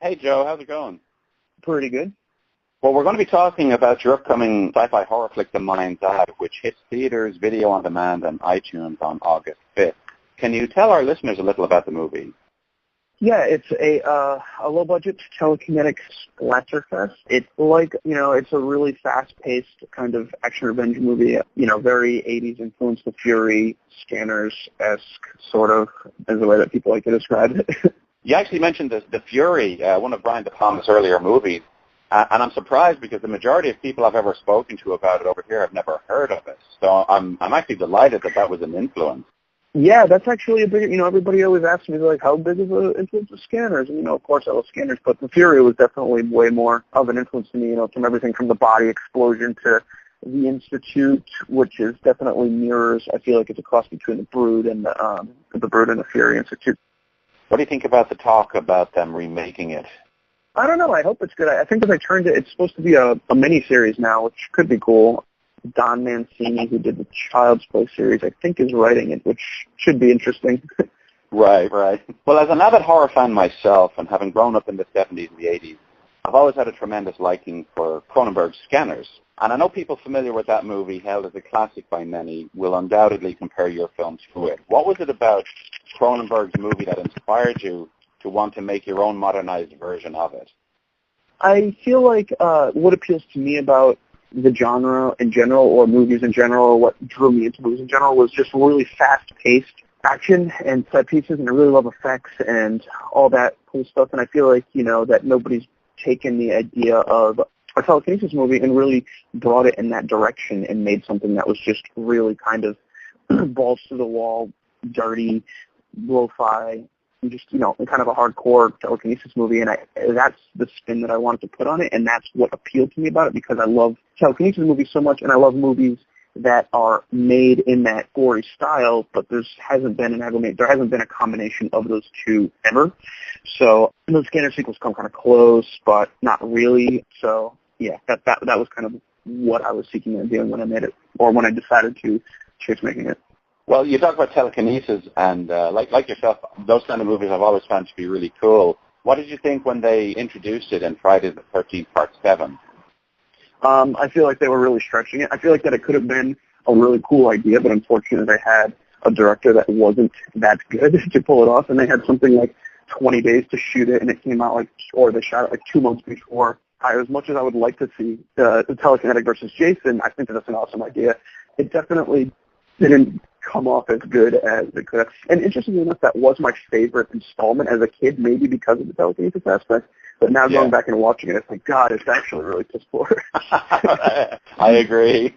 Hey, Joe. How's it going? Pretty good. Well, we're going to be talking about your upcoming sci-fi horror flick, The Mind's Eye, which hits theaters, video on demand, and iTunes on August 5th. Can you tell our listeners a little about the movie? Yeah, it's a low-budget telekinetic splatterfest. It's like, it's a really fast-paced kind of action-revenge movie, very 80s influence, The Fury, Scanners-esque, sort of, is the way that people like to describe it. You actually mentioned The Fury, one of Brian De Palma's earlier movies, and I'm surprised because the majority of people I've ever spoken to about it over here have never heard of it. So I'm actually delighted that was an influence. Yeah, that's actually a big, everybody always asks me, like, how big of an influence was Scanners? And, of course I love Scanners, but The Fury was definitely way more of an influence to me, from everything from the body explosion to The Institute, which is definitely mirrors. I feel like it's a cross between The Brood and the Fury Institute. What do you think about the talk about them remaking it? I don't know. I hope it's good. I think as I turned it's supposed to be a mini-series now, which could be cool. Don Mancini, who did the Child's Play series, I think is writing it, which should be interesting. Right. Well, as an avid horror fan myself, and having grown up in the 70s and the 80s, I've always had a tremendous liking for Cronenberg's Scanners. And I know people familiar with that movie, hailed as a classic by many, will undoubtedly compare your film to it. What was it about Cronenberg's movie that inspired you to want to make your own modernized version of it? I feel like what appeals to me about the genre in general, or movies in general, or what drew me into movies in general, was just really fast-paced action and set pieces, and I really love effects and all that cool stuff. And I feel like, that nobody's taken the idea of a telekinesis movie and really brought it in that direction and made something that was just really kind of balls to the wall, dirty, lo-fi, just, kind of a hardcore telekinesis movie, and that's the spin that I wanted to put on it, and that's what appealed to me about it, because I love telekinesis movies so much, and I love movies that are made in that gory style, but there hasn't been a combination of those two ever. So those Scanner sequels come kind of close, but not really. So yeah, that was kind of what I was seeking and doing when I made it, or when I decided to chase making it. Well, you talk about telekinesis, and like yourself, those kind of movies I've always found to be really cool. What did you think when they introduced it in Friday the 13th, Part 7? I feel like they were really stretching it. I feel like that it could have been a really cool idea, but unfortunately they had a director that wasn't that good to pull it off, and they had something like 20 days to shoot it, and it came out or they shot it 2 months before. As much as I would like to see the telekinetic versus Jason, I think that's an awesome idea. It definitely didn't come off as good as it could have. And interestingly enough, that was my favorite installment as a kid, maybe because of the telekinesis aspect. But now going back and watching it, it's like, God, it's actually really piss poor. I agree.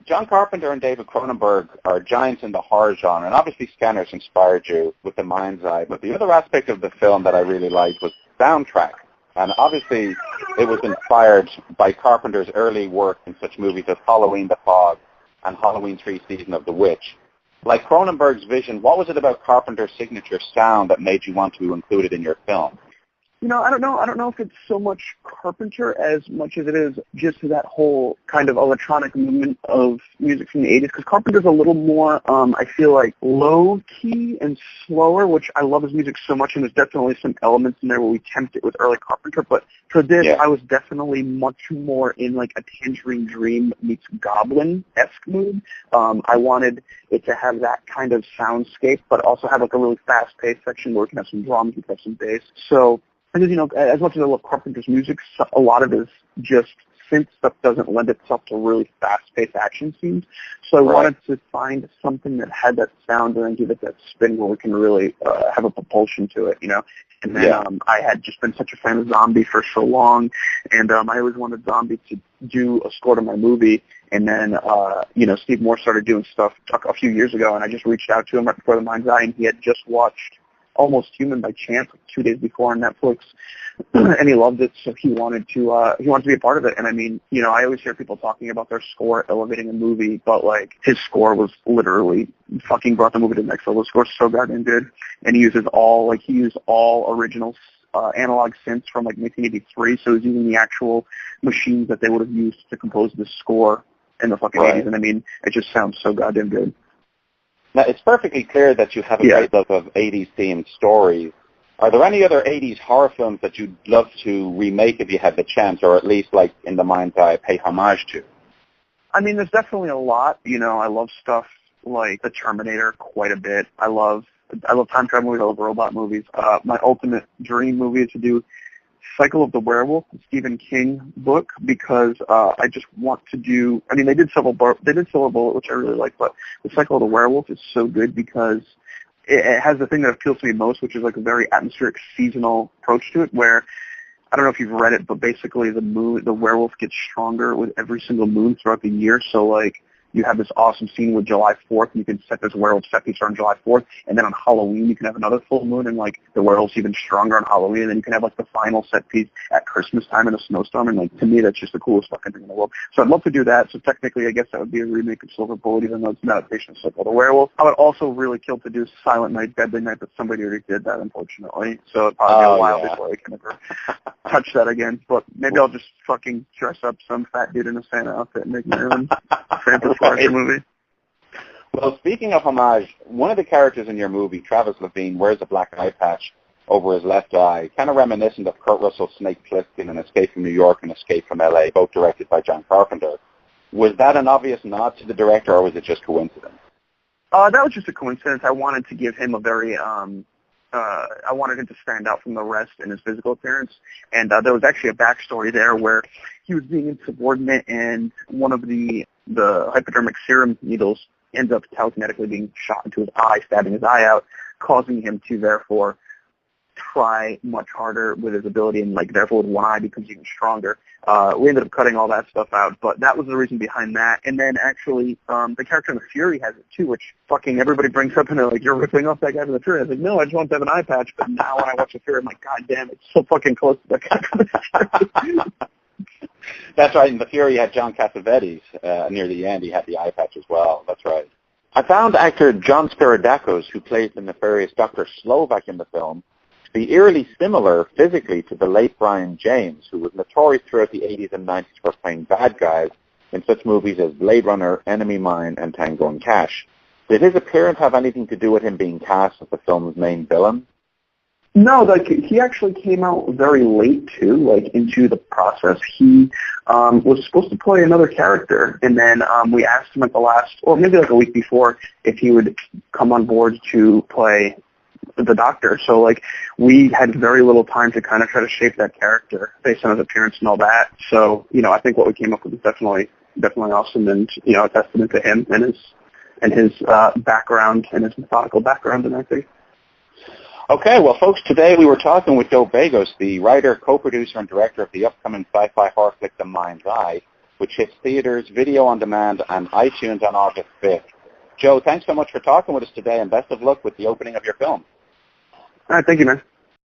John Carpenter and David Cronenberg are giants in the horror genre, and obviously Scanners inspired you with The Mind's Eye. But the other aspect of the film that I really liked was the soundtrack. And obviously it was inspired by Carpenter's early work in such movies as Halloween, The Fog, and Halloween 3 Season of the Witch. Like Cronenberg's vision, what was it about Carpenter's signature sound that made you want to include it in your film? I don't know. I don't know if it's so much Carpenter as much as it is just that whole kind of electronic movement of music from the 80s, because Carpenter's a little more, I feel like, low-key and slower, which I love his music so much, and there's definitely some elements in there where we tempt it with early Carpenter, but for this, I was definitely much more in, like, a Tangerine Dream meets Goblin-esque mood. I wanted it to have that kind of soundscape, but also have, like, a really fast-paced section where we can have some drums, we can have some bass. So, because, as much as I love Carpenter's music, a lot of it is just synth stuff doesn't lend itself to really fast-paced action scenes. So I wanted to find something that had that sound and then give it that spin where we can really have a propulsion to it, And then I had just been such a fan of Zombie for so long, and I always wanted Zombie to do a score to my movie. And then, Steve Moore started doing stuff a few years ago, and I just reached out to him right before The Mind's Eye, and he had just watched Almost Human by chance 2 days before on Netflix, and he loved it, so he wanted to be a part of it. And I mean, I always hear people talking about their score elevating a movie, but like his score was literally fucking brought the movie to the next level. The score's so goddamn good, and he used all original analog synths from like 1983, so he's using the actual machines that they would have used to compose this score in the fucking 80s, and I mean, it just sounds so goddamn good. Now, it's perfectly clear that you have a great love of 80s-themed stories, Are there any other 80s horror films that you'd love to remake if you had the chance, or at least, like, in the mind's eye, pay homage to? I mean, there's definitely a lot. You know, I love stuff like The Terminator quite a bit. I love time travel movies. I love robot movies. My ultimate dream movie is to do Cycle of the Werewolf, the Stephen King book, because I just want to do. I mean, they did Silver Bullet, which I really like, but the Cycle of the Werewolf is so good because it has the thing that appeals to me most, which is like a very atmospheric, seasonal approach to it, where I don't know if you've read it, but basically the werewolf gets stronger with every single moon throughout the year. So like you have this awesome scene with July 4th, and you can set this werewolf set piece on July 4th, and then on Halloween you can have another full moon, and like the werewolf's even stronger on Halloween, and then you can have like the final set piece at Christmas time in a snowstorm, and like to me that's just the coolest fucking thing in the world. So I'd love to do that. So technically I guess that would be a remake of Silver Bullet, even though it's an adaptation of Cycle of the Werewolf. I would also really kill to do Silent Night, Deadly Night, but somebody already did that, unfortunately. So it'd probably be a while before I can ever touch that again. But maybe I'll just fucking dress up some fat dude in a Santa outfit and make my own Santa slasher movie. Well, speaking of homage, one of the characters in your movie, Travis Levine, wears a black eye patch over his left eye, kind of reminiscent of Kurt Russell's Snake Plissken in Escape from New York and Escape from L.A., both directed by John Carpenter. Was that an obvious nod to the director, or was it just coincidence? That was just a coincidence. I wanted to give him a very, I wanted him to stand out from the rest in his physical appearance. And there was actually a backstory there where he was being insubordinate, and one of the hypodermic serum needles ends up telekinetically being shot into his eye, stabbing his eye out, causing him to therefore try much harder with his ability, and like therefore with one eye becomes even stronger. We ended up cutting all that stuff out, but that was the reason behind that. And then actually, the character in The Fury has it too, which fucking everybody brings up, and they're like, "You're ripping off that guy from The Fury." I was like, "No, I just want to have an eye patch." But now when I watch The Fury, I'm like, "God damn, it's so fucking close to that guy from The Fury." That's right. In The Fury, you had John Cassavetes. Near the end, he had the eye patch as well. That's right. I found actor John Spiridakos, who plays the nefarious Dr. Slovak in the film, to be eerily similar physically to the late Brian James, who was notorious throughout the 80s and 90s for playing bad guys in such movies as Blade Runner, Enemy Mine, and Tango and Cash. Did his appearance have anything to do with him being cast as the film's main villain? No, like he actually came out very late too, like into the process. He was supposed to play another character, and then we asked him at the last, or maybe like a week before, if he would come on board to play the Doctor. So like we had very little time to kind of try to shape that character based on his appearance and all that. So I think what we came up with is definitely awesome, and a testament to him and his background and his methodical background in acting. Okay, well, folks, today we were talking with Joe Begos, the writer, co-producer, and director of the upcoming sci-fi horror flick The Mind's Eye, which hits theaters, video on demand, and iTunes on August 5th. Joe, thanks so much for talking with us today, and best of luck with the opening of your film. All right, thank you, man.